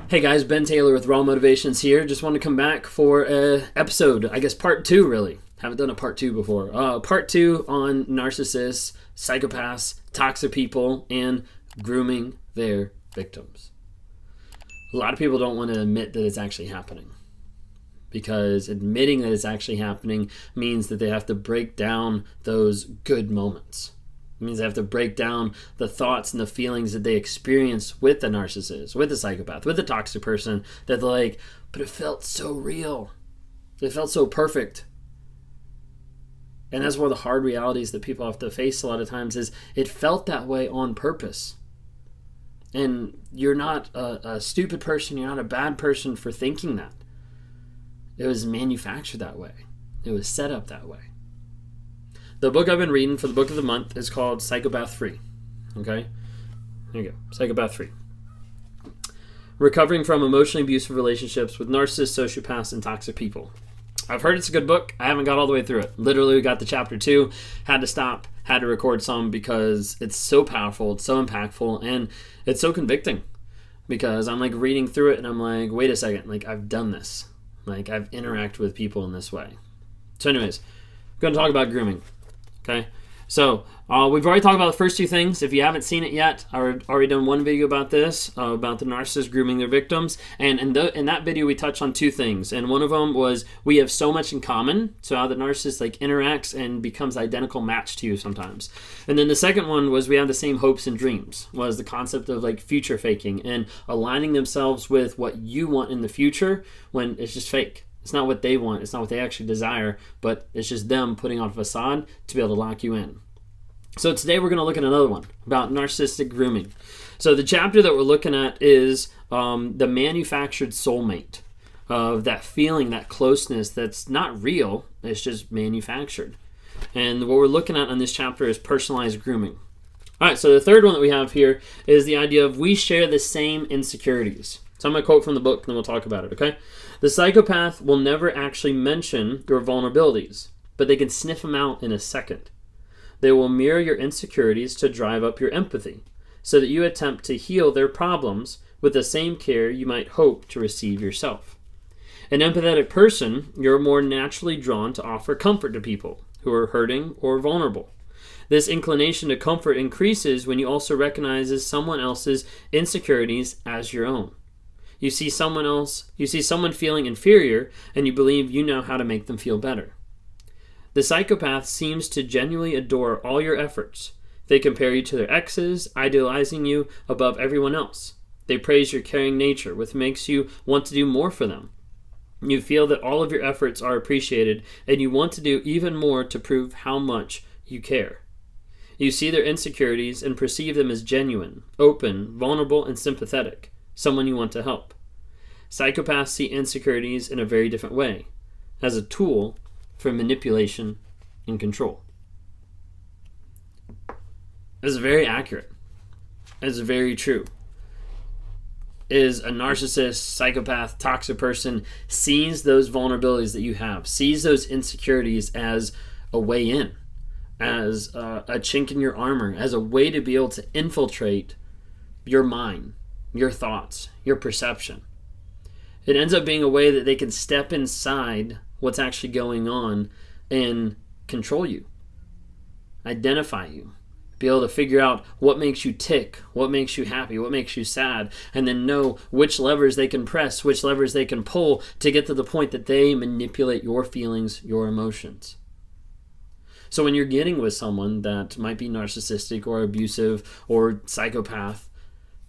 Hey guys, Ben Taylor with Raw Motivations here. Just want to come back for episode, I guess part 2 really. Haven't done a part 2 before. Part 2 on narcissists, psychopaths, toxic people, and grooming their victims. A lot of people don't want to admit that it's actually happening, because admitting that it's actually happening means that they have to break down those good moments. It means they have to break down the thoughts and the feelings that they experience with the narcissist, with the psychopath, with the toxic person, that they're like, but it felt so real. It felt so perfect. And that's one of the hard realities that people have to face a lot of times, is it felt that way on purpose. And you're not a stupid person, you're not a bad person for thinking that. It was manufactured that way. It was set up that way. The book I've been reading for the book of the month is called Psychopath Free. Okay? There you go. Psychopath Free. Recovering from emotionally abusive relationships with narcissists, sociopaths, and toxic people. I've heard it's a good book. I haven't got all the way through it. Literally got to chapter 2. Had to stop. Had to record some because it's so powerful. It's so impactful. And it's so convicting. Because I'm like reading through it and I'm like, wait a second. Like, I've done this. Like, I've interacted with people in this way. So anyways, I'm going to talk about grooming. Okay, so we've already talked about the first 2 things. If you haven't seen it yet, I've already done one video about this, about the narcissist grooming their victims. And in that video, we touched on 2 things. And one of them was we have so much in common. So how the narcissist like interacts and becomes identical match to you sometimes. And then the second one was we have the same hopes and dreams, was the concept of like future faking and aligning themselves with what you want in the future when it's just fake. It's not what they want. It's not what they actually desire, but it's just them putting on a facade to be able to lock you in. So today we're going to look at another one about narcissistic grooming. So the chapter that we're looking at is the manufactured soulmate, of that feeling, that closeness that's not real. It's just manufactured. And what we're looking at on this chapter is personalized grooming. All right, so the third one that we have here is the idea of we share the same insecurities. So I'm going to quote from the book, and then we'll talk about it, okay? The psychopath will never actually mention your vulnerabilities, but they can sniff them out in a second. They will mirror your insecurities to drive up your empathy, so that you attempt to heal their problems with the same care you might hope to receive yourself. An empathetic person, you're more naturally drawn to offer comfort to people who are hurting or vulnerable. This inclination to comfort increases when you also recognize someone else's insecurities as your own. You see someone feeling inferior, and you believe you know how to make them feel better. The psychopath seems to genuinely adore all your efforts. They compare you to their exes, idealizing you above everyone else. They praise your caring nature, which makes you want to do more for them. You feel that all of your efforts are appreciated, and you want to do even more to prove how much you care. You see their insecurities and perceive them as genuine, open, vulnerable, and sympathetic. Someone you want to help. Psychopaths see insecurities in a very different way, as a tool for manipulation and control. This is very accurate. It's very true. Is a narcissist, psychopath, toxic person sees those vulnerabilities that you have, sees those insecurities as a way in, as a chink in your armor, as a way to be able to infiltrate your mind, your thoughts, your perception. It ends up being a way that they can step inside what's actually going on and control you, identify you, be able to figure out what makes you tick, what makes you happy, what makes you sad, and then know which levers they can press, which levers they can pull to get to the point that they manipulate your feelings, your emotions. So when you're getting with someone that might be narcissistic or abusive or psychopath,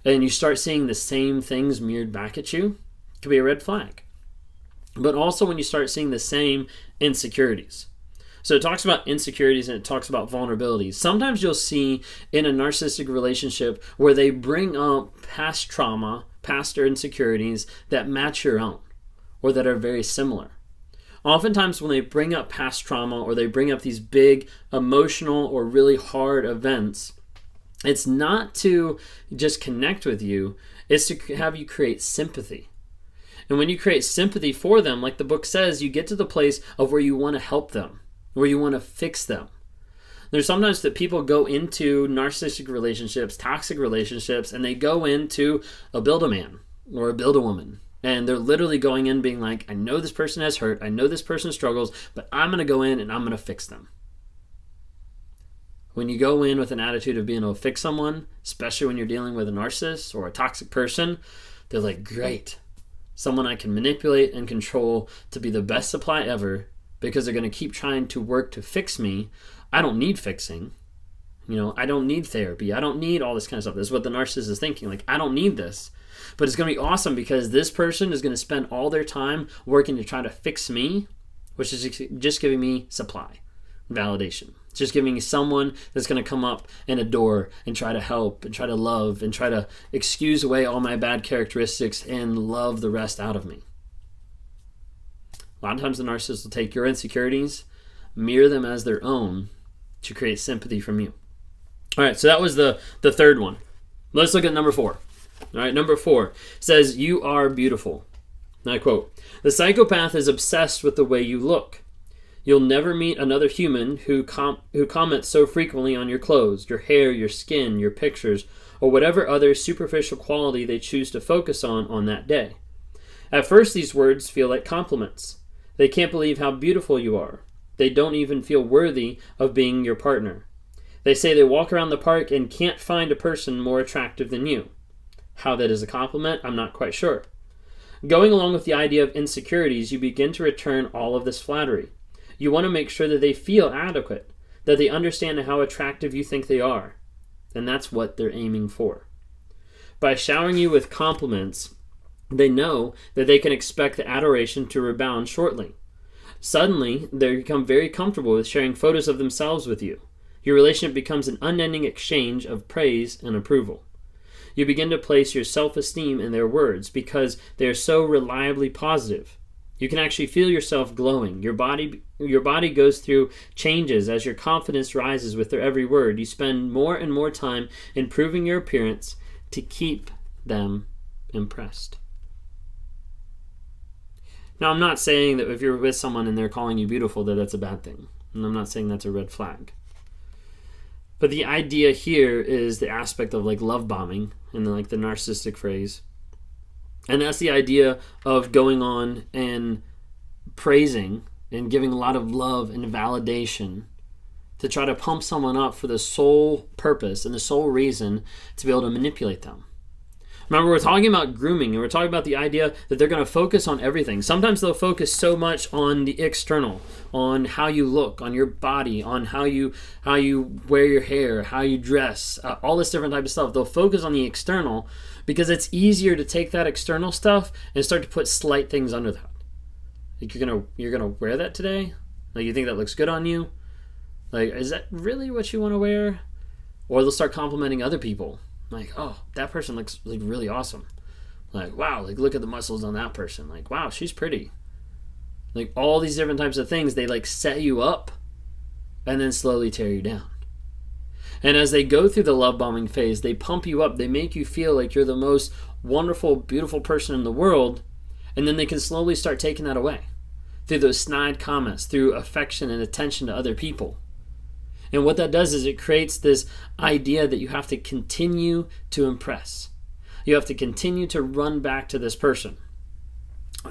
and you start seeing the same things mirrored back at you, it could be a red flag. But also when you start seeing the same insecurities. So it talks about insecurities and it talks about vulnerabilities. Sometimes you'll see in a narcissistic relationship where they bring up past trauma, past insecurities that match your own or that are very similar. Oftentimes when they bring up past trauma or they bring up these big emotional or really hard events, it's not to just connect with you, it's to have you create sympathy. And when you create sympathy for them, like the book says, you get to the place of where you want to help them, where you want to fix them. There's sometimes that people go into narcissistic relationships, toxic relationships, and they go into a Build-A-Man or a Build-A-Woman. And they're literally going in being like, I know this person has hurt, I know this person struggles, but I'm going to go in and I'm going to fix them. When you go in with an attitude of being able to fix someone, especially when you're dealing with a narcissist or a toxic person, they're like, great. Someone I can manipulate and control to be the best supply ever, because they're going to keep trying to work to fix me. I don't need fixing. I don't need therapy. I don't need all this kind of stuff. This is what the narcissist is thinking. Like, I don't need this. But it's going to be awesome because this person is going to spend all their time working to try to fix me, which is just giving me supply, validation. It's just giving me someone that's going to come up and adore and try to help and try to love and try to excuse away all my bad characteristics and love the rest out of me. A lot of times the narcissist will take your insecurities, mirror them as their own to create sympathy from you. All right, so that was the third one. Let's look at number 4. All right, number 4 says, you are beautiful. And I quote, the psychopath is obsessed with the way you look. You'll never meet another human who comments so frequently on your clothes, your hair, your skin, your pictures, or whatever other superficial quality they choose to focus on that day. At first, these words feel like compliments. They can't believe how beautiful you are. They don't even feel worthy of being your partner. They say they walk around the park and can't find a person more attractive than you. How that is a compliment, I'm not quite sure. Going along with the idea of insecurities, you begin to return all of this flattery. You want to make sure that they feel adequate, that they understand how attractive you think they are. And that's what they're aiming for. By showering you with compliments, they know that they can expect the adoration to rebound shortly. Suddenly, they become very comfortable with sharing photos of themselves with you. Your relationship becomes an unending exchange of praise and approval. You begin to place your self-esteem in their words because they are so reliably positive. You can actually feel yourself glowing. Your body goes through changes as your confidence rises with their every word. You spend more and more time improving your appearance to keep them impressed. Now, I'm not saying that if you're with someone and they're calling you beautiful that that's a bad thing. And I'm not saying that's a red flag. But the idea here is the aspect of like love bombing and the narcissistic phrase. And that's the idea of going on and praising and giving a lot of love and validation to try to pump someone up for the sole purpose and the sole reason to be able to manipulate them. Remember, we're talking about grooming, and we're talking about the idea that they're going to focus on everything. Sometimes they'll focus so much on the external, on how you look, on your body, on how you wear your hair, how you dress, all this different type of stuff. They'll focus on the external because it's easier to take that external stuff and start to put slight things under that. Like you're gonna wear that today? Like you think that looks good on you? Like, is that really what you want to wear? Or they'll start complimenting other people. Like, oh, that person looks like really awesome. Like, wow, like look at the muscles on that person. Like, wow, she's pretty. Like all these different types of things, they like set you up and then slowly tear you down. And as they go through the love bombing phase, they pump you up. They make you feel like you're the most wonderful, beautiful person in the world. And then they can slowly start taking that away through those snide comments, through affection and attention to other people. And what that does is it creates this idea that you have to continue to impress. You have to continue to run back to this person.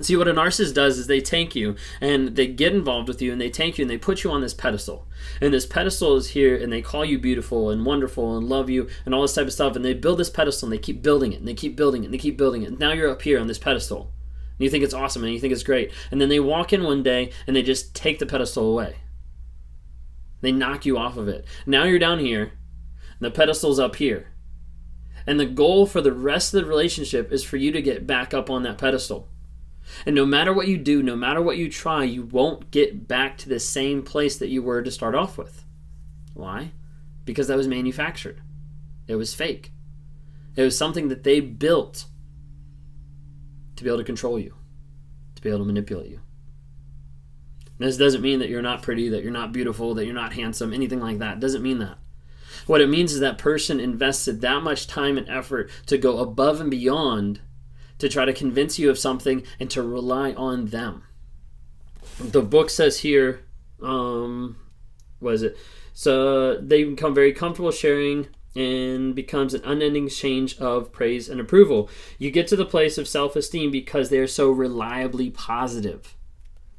See, what a narcissist does is they take you and they get involved with you and they take you and they put you on this pedestal. And this pedestal is here and they call you beautiful and wonderful and love you and all this type of stuff. And they build this pedestal and they keep building it and they keep building it and they keep building it. And now you're up here on this pedestal. And you think it's awesome and you think it's great. And then they walk in one day and they just take the pedestal away. They knock you off of it. Now you're down here and the pedestal's up here. And the goal for the rest of the relationship is for you to get back up on that pedestal. And no matter what you do, no matter what you try, you won't get back to the same place that you were to start off with. Why? Because that was manufactured. It was fake. It was something that they built to be able to control you, to be able to manipulate you. And this doesn't mean that you're not pretty, that you're not beautiful, that you're not handsome, anything like that. It doesn't mean that. What it means is that person invested that much time and effort to go above and beyond to try to convince you of something and to rely on them. The book says here, what is it? So they become very comfortable sharing and becomes an unending exchange of praise and approval. You get to the place of self-esteem because they're so reliably positive.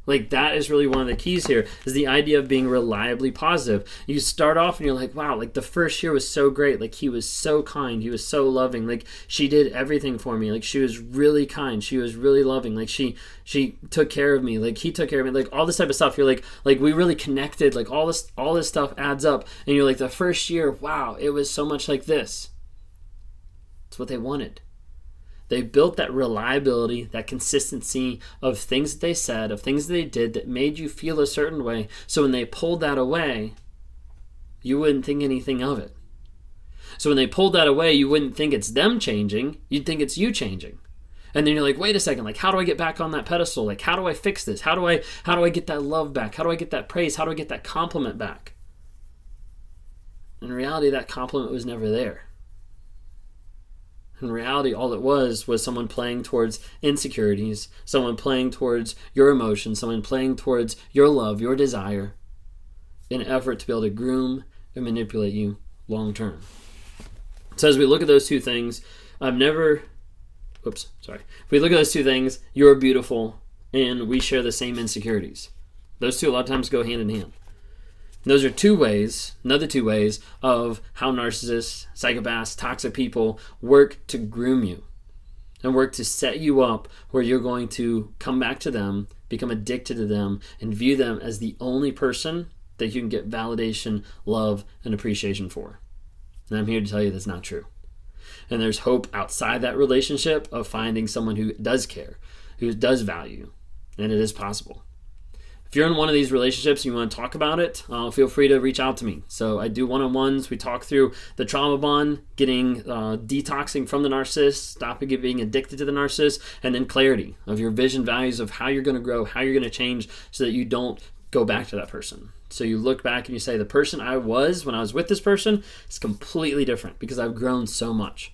Like, that is really one of the keys here, is the idea of being reliably positive. You start off and you're like, wow, like the first year was so great. Like, he was so kind. He was so loving. Like, she did everything for me. Like, she was really kind. She was really loving. Like, she took care of me. Like, he took care of me. Like, all this type of stuff. You're like we really connected. Like, all this stuff adds up. And you're like, the first year, wow, it was so much like this. It's what they wanted. They built that reliability, that consistency of things that they said, of things that they did that made you feel a certain way. So when they pulled that away, you wouldn't think anything of it. So when they pulled that away, you wouldn't think it's them changing. You'd think it's you changing. And then you're like, wait a second, like, how do I get back on that pedestal? Like, how do I fix this? How do I get that love back? How do I get that praise? How do I get that compliment back? In reality, that compliment was never there. In reality, all it was someone playing towards insecurities, someone playing towards your emotions, someone playing towards your love, your desire, in an effort to be able to groom and manipulate you long term. So as we look at those two things, if we look at those two things, you're beautiful and we share the same insecurities. Those two a lot of times go hand in hand. Those are another two ways of how narcissists, psychopaths, toxic people work to groom you and work to set you up where you're going to come back to them, become addicted to them, and view them as the only person that you can get validation, love, and appreciation for. And I'm here to tell you that's not true. And there's hope outside that relationship of finding someone who does care, who does value, and it is possible. If you're in one of these relationships and you want to talk about it, feel free to reach out to me. So I do one-on-ones. We talk through the trauma bond, getting detoxing from the narcissist, stopping being addicted to the narcissist, and then clarity of your vision, values of how you're going to grow, how you're going to change so that you don't go back to that person. So you look back and you say, the person I was when I was with this person is completely different because I've grown so much.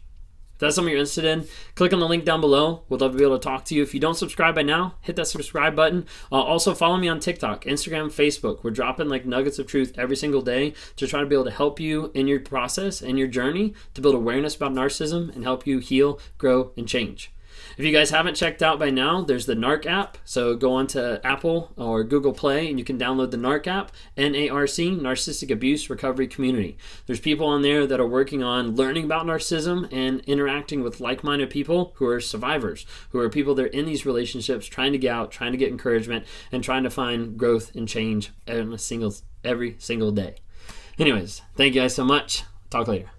If that's something you're interested in, click on the link down below. We'd love to be able to talk to you. If you don't subscribe by now, hit that subscribe button. Also, follow me on TikTok, Instagram, Facebook. We're dropping like nuggets of truth every single day to try to be able to help you in your process and your journey to build awareness about narcissism and help you heal, grow, and change. If you guys haven't checked out by now, there's the NARC app. So go on to Apple or Google Play and you can download the NARC app, NARC, Narcissistic Abuse Recovery Community. There's people on there that are working on learning about narcissism and interacting with like-minded people who are survivors, who are people that are in these relationships trying to get out, trying to get encouragement, and trying to find growth and change every single day. Anyways, thank you guys so much. Talk later.